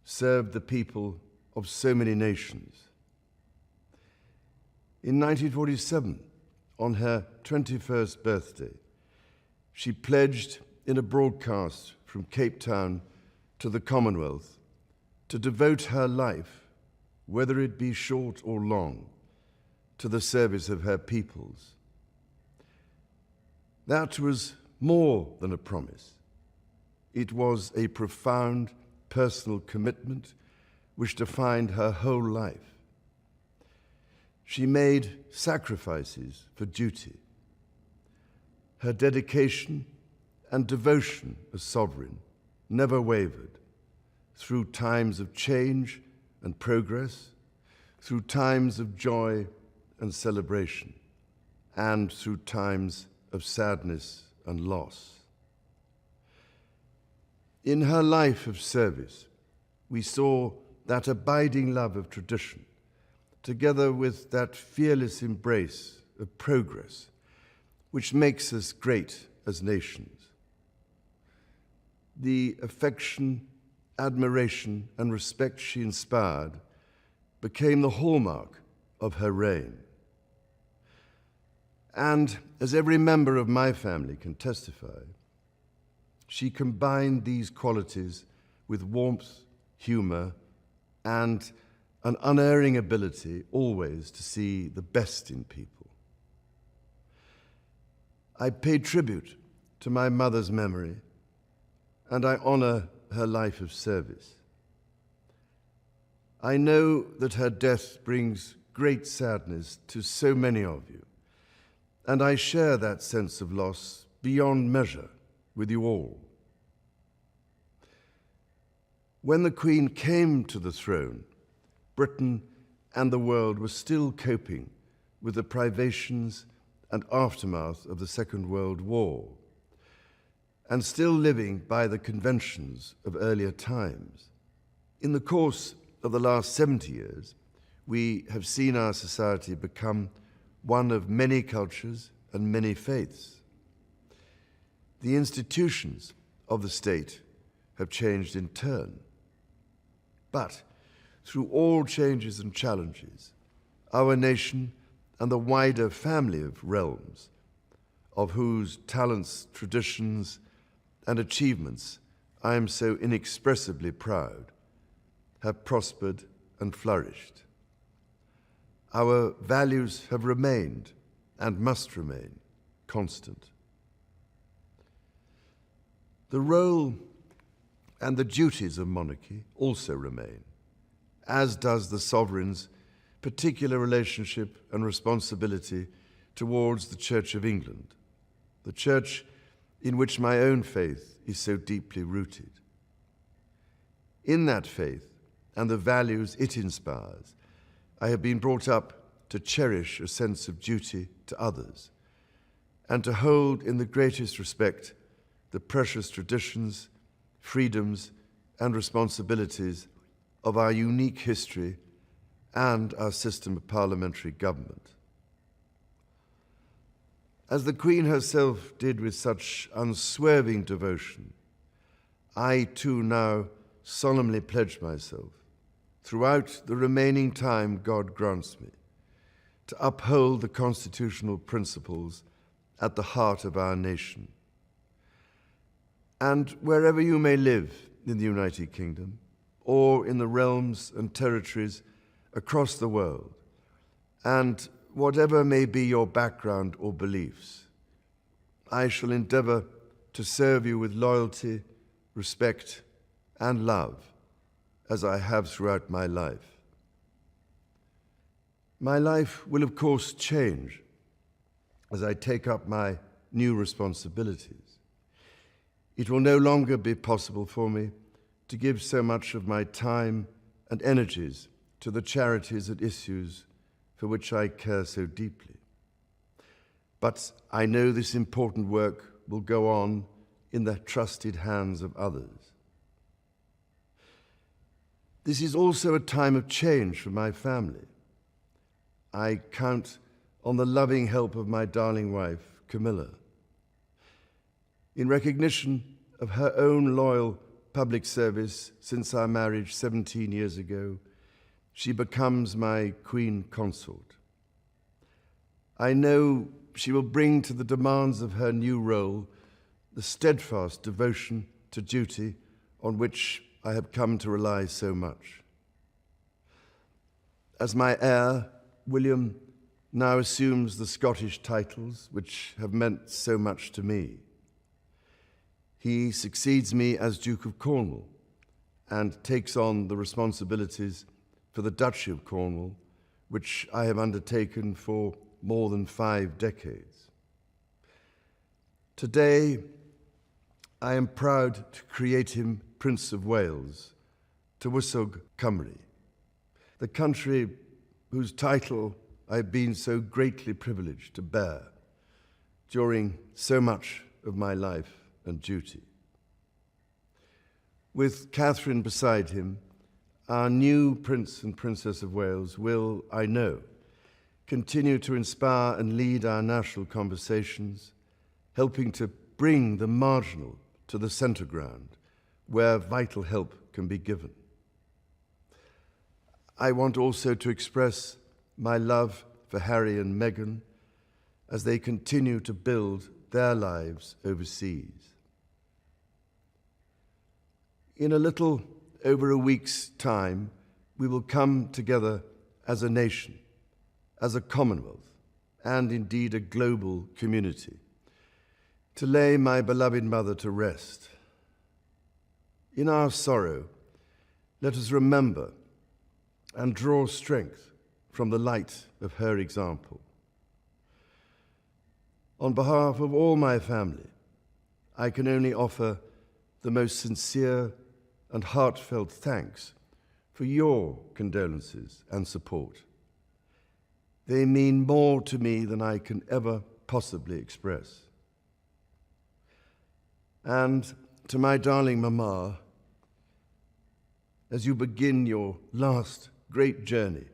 served the people of so many nations. In 1947, on her 21st birthday, she pledged in a broadcast from Cape Town to the Commonwealth to devote her life, whether it be short or long, to the service of her peoples. That was more than a promise. It was a profound personal commitment which defined her whole life. She made sacrifices for duty. Her dedication and devotion as sovereign never wavered through times of change and progress, through times of joy and celebration, and through times of sadness and loss. In her life of service, we saw that abiding love of tradition, together with that fearless embrace of progress, which makes us great as nations. The affection, admiration, and respect she inspired became the hallmark of her reign. And as every member of my family can testify, she combined these qualities with warmth, humor, and an unerring ability always to see the best in people. I pay tribute to my mother's memory, and I honor her life of service. I know that her death brings great sadness to so many of you, and I share that sense of loss beyond measure with you all. When the Queen came to the throne, Britain and the world were still coping with the privations and aftermath of the Second World War, and still living by the conventions of earlier times. In the course of the last 70 years, we have seen our society become one of many cultures and many faiths. The institutions of the state have changed in turn. But through all changes and challenges, our nation and the wider family of realms, of whose talents, traditions, and achievements I am so inexpressibly proud, have prospered and flourished. Our values have remained and must remain constant. The role and the duties of monarchy also remain, as does the sovereign's particular relationship and responsibility towards the Church of England, the church in which my own faith is so deeply rooted. In that faith and the values it inspires, I have been brought up to cherish a sense of duty to others and to hold in the greatest respect the precious traditions, freedoms, and responsibilities of our unique history and our system of parliamentary government. As the Queen herself did with such unswerving devotion, I too now solemnly pledge myself, throughout the remaining time God grants me, to uphold the constitutional principles at the heart of our nation. And wherever you may live in the United Kingdom, or in the realms and territories across the world, and whatever may be your background or beliefs, I shall endeavor to serve you with loyalty, respect, and love, as I have throughout my life. My life will, of course, change as I take up my new responsibilities. It will no longer be possible for me to give so much of my time and energies to the charities and issues for which I care so deeply. But I know this important work will go on in the trusted hands of others. This is also a time of change for my family. I count on the loving help of my darling wife, Camilla. In recognition of her own loyal public service since our marriage 17 years ago, she becomes my Queen Consort. I know she will bring to the demands of her new role the steadfast devotion to duty on which I have come to rely so much. As my heir, William now assumes the Scottish titles which have meant so much to me. He succeeds me as Duke of Cornwall and takes on the responsibilities for the Duchy of Cornwall, which I have undertaken for more than 5 decades. Today, I am proud to create him Prince of Wales, Tywysog Cymru, the country whose title I've been so greatly privileged to bear during so much of my life and duty. With Catherine beside him, our new Prince and Princess of Wales will, I know, continue to inspire and lead our national conversations, helping to bring the marginal to the centre ground, where vital help can be given. I want also to express my love for Harry and Meghan as they continue to build their lives overseas. In a little over a week's time, we will come together as a nation, as a Commonwealth, and indeed a global community, to lay my beloved mother to rest. In our sorrow, let us remember and draw strength from the light of her example. On behalf of all my family, I can only offer the most sincere and heartfelt thanks for your condolences and support. They mean more to me than I can ever possibly express. And to my darling Mama, as you begin your last great journey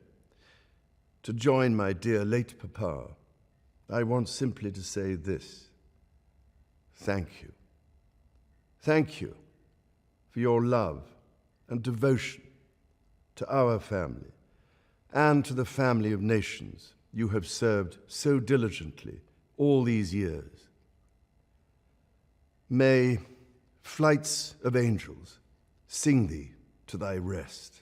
to join my dear late Papa, I want simply to say this: thank you. Thank you for your love and devotion to our family and to the family of nations you have served so diligently all these years. May flights of angels sing thee to thy rest.